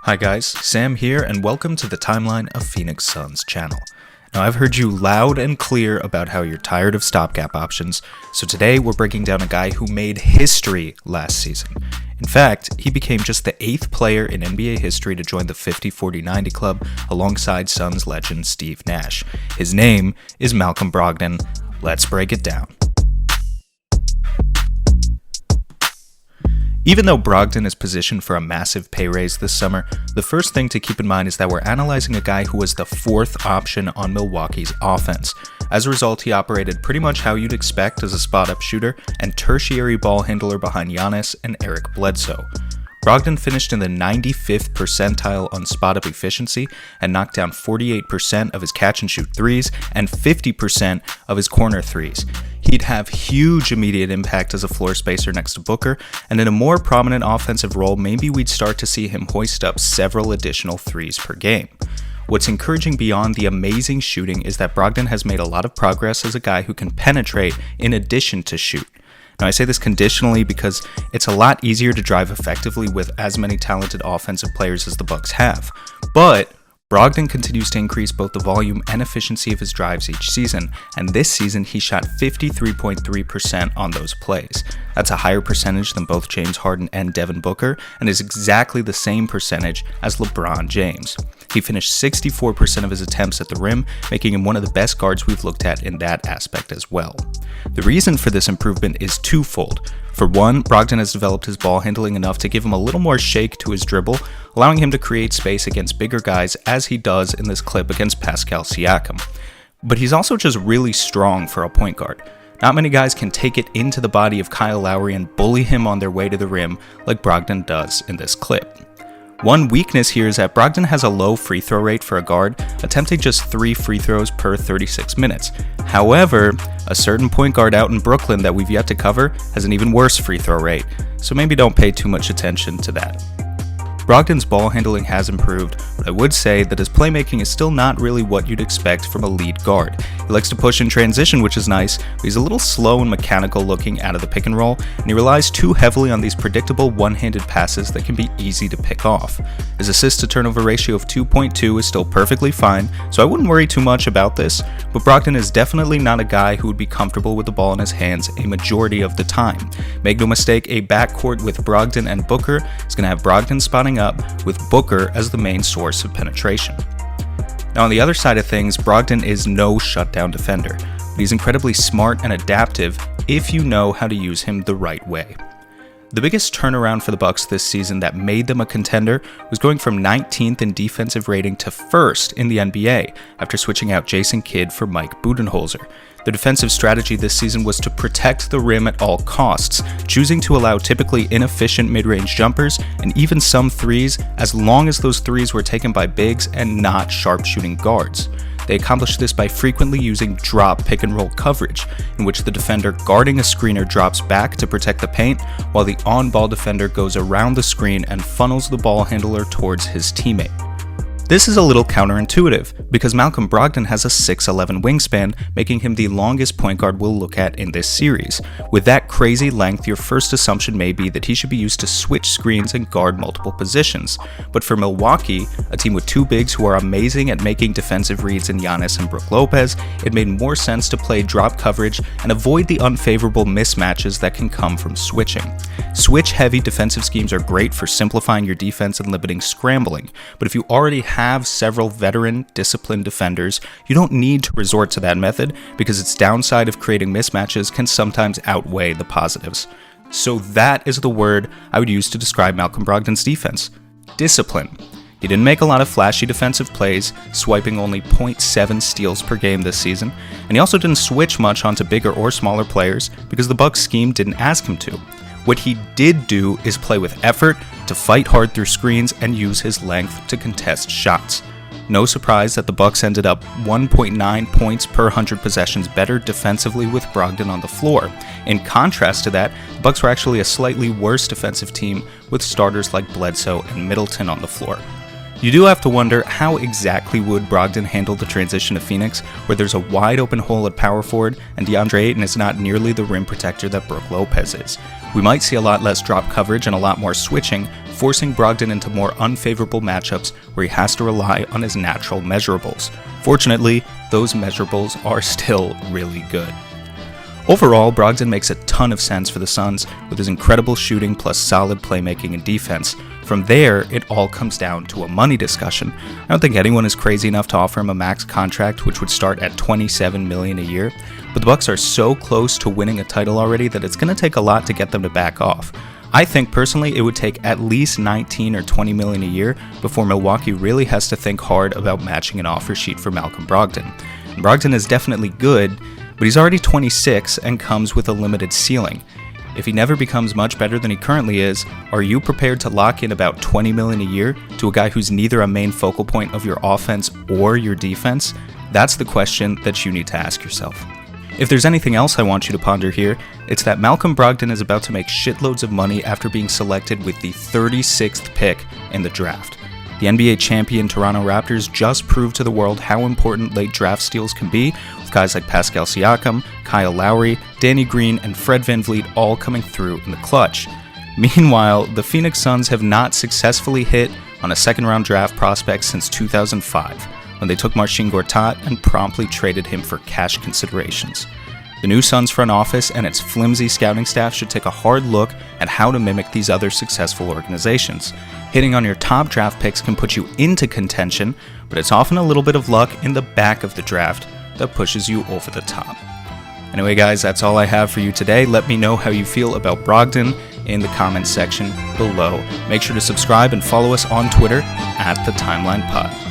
Hi guys, Sam here, and welcome to the timeline of Phoenix Suns channel. Now I've heard you loud and clear about how you're tired of stopgap options, so today we're breaking down a guy who made history last season. In fact, he became just the 8th player in NBA history to join the 50-40-90 club alongside Suns legend Steve Nash. His name is Malcolm Brogdon. Let's break it down. Even though Brogdon is positioned for a massive pay raise this summer, the first thing to keep in mind is that we're analyzing a guy who was the 4th option on Milwaukee's offense. As a result, he operated pretty much how you'd expect as a spot-up shooter and tertiary ball handler behind Giannis and Eric Bledsoe. Brogdon finished in the 95th percentile on spot-up efficiency and knocked down 48% of his catch-and-shoot threes and 50% of his corner threes. He'd have huge immediate impact as a floor spacer next to Booker, and in a more prominent offensive role, maybe we'd start to see him hoist up several additional threes per game. What's encouraging beyond the amazing shooting is that Brogdon has made a lot of progress as a guy who can penetrate in addition to shoot. Now, I say this conditionally because it's a lot easier to drive effectively with as many talented offensive players as the Bucks have. But Brogdon continues to increase both the volume and efficiency of his drives each season, and this season he shot 53.3% on those plays. That's a higher percentage than both James Harden and Devin Booker, and is exactly the same percentage as LeBron James. He finished 64% of his attempts at the rim, making him one of the best guards we've looked at in that aspect as well. The reason for this improvement is twofold. For one, Brogdon has developed his ball handling enough to give him a little more shake to his dribble, allowing him to create space against bigger guys as he does in this clip against Pascal Siakam. But he's also just really strong for a point guard. Not many guys can take it into the body of Kyle Lowry and bully him on their way to the rim like Brogdon does in this clip. One weakness here is that Brogdon has a low free throw rate for a guard, attempting just 3 free throws per 36 minutes. However, a certain point guard out in Brooklyn that we've yet to cover has an even worse free throw rate, so maybe don't pay too much attention to that. Brogdon's ball handling has improved, but I would say that his playmaking is still not really what you'd expect from a lead guard. He likes to push in transition, which is nice, but he's a little slow and mechanical looking out of the pick and roll, and he relies too heavily on these predictable one-handed passes that can be easy to pick off. His assist-to-turnover ratio of 2.2 is still perfectly fine, so I wouldn't worry too much about this, but Brogdon is definitely not a guy who would be comfortable with the ball in his hands a majority of the time. Make no mistake, a backcourt with Brogdon and Booker is going to have Brogdon spotting up with Booker as the main source of penetration. Now on the other side of things, Brogdon is no shutdown defender, but he's incredibly smart and adaptive if you know how to use him the right way. The biggest turnaround for the Bucks this season that made them a contender was going from 19th in defensive rating to 1st in the NBA after switching out Jason Kidd for Mike Budenholzer. The defensive strategy this season was to protect the rim at all costs, choosing to allow typically inefficient mid-range jumpers and even some threes as long as those threes were taken by bigs and not sharpshooting guards. They accomplished this by frequently using drop pick-and-roll coverage, in which the defender guarding a screener drops back to protect the paint, while the on-ball defender goes around the screen and funnels the ball handler towards his teammate. This is a little counterintuitive, because Malcolm Brogdon has a 6'11 wingspan, making him the longest point guard we'll look at in this series. With that crazy length, your first assumption may be that he should be used to switch screens and guard multiple positions. But for Milwaukee, a team with 2 bigs who are amazing at making defensive reads in Giannis and Brook Lopez, it made more sense to play drop coverage and avoid the unfavorable mismatches that can come from switching. Switch-heavy defensive schemes are great for simplifying your defense and limiting scrambling, but if you already have several veteran, disciplined defenders, you don't need to resort to that method because its downside of creating mismatches can sometimes outweigh the positives. So that is the word I would use to describe Malcolm Brogdon's defense: discipline. He didn't make a lot of flashy defensive plays, swiping only 0.7 steals per game this season, and he also didn't switch much onto bigger or smaller players because the Bucks scheme didn't ask him to. What he did do is play with effort, to fight hard through screens, and use his length to contest shots. No surprise that the Bucks ended up 1.9 points per 100 possessions better defensively with Brogdon on the floor. In contrast to that, the Bucks were actually a slightly worse defensive team with starters like Bledsoe and Middleton on the floor. You do have to wonder how exactly would Brogdon handle the transition to Phoenix, where there's a wide open hole at power forward and DeAndre Ayton is not nearly the rim protector that Brook Lopez is. We might see a lot less drop coverage and a lot more switching, forcing Brogdon into more unfavorable matchups where he has to rely on his natural measurables. Fortunately, those measurables are still really good. Overall, Brogdon makes a ton of sense for the Suns with his incredible shooting plus solid playmaking and defense. From there, it all comes down to a money discussion. I don't think anyone is crazy enough to offer him a max contract, which would start at $27 million a year, but the Bucks are so close to winning a title already that it's going to take a lot to get them to back off. I think personally it would take at least $19 or $20 million a year before Milwaukee really has to think hard about matching an offer sheet for Malcolm Brogdon. And Brogdon is definitely good, but he's already 26 and comes with a limited ceiling. If he never becomes much better than he currently is, are you prepared to lock in about $20 million a year to a guy who's neither a main focal point of your offense or your defense? That's the question that you need to ask yourself. If there's anything else I want you to ponder here, it's that Malcolm Brogdon is about to make shitloads of money after being selected with the 36th pick in the draft. The NBA champion Toronto Raptors just proved to the world how important late draft steals can be, with guys like Pascal Siakam, Kyle Lowry, Danny Green, and Fred VanVleet all coming through in the clutch. Meanwhile, the Phoenix Suns have not successfully hit on a second-round draft prospect since 2005, when they took Marcin Gortat and promptly traded him for cash considerations. The new Suns front office and its flimsy scouting staff should take a hard look at how to mimic these other successful organizations. Hitting on your top draft picks can put you into contention, but it's often a little bit of luck in the back of the draft that pushes you over the top. Anyway guys, that's all I have for you today. Let me know how you feel about Brogdon in the comments section below. Make sure to subscribe and follow us on Twitter @TheTimelinePod.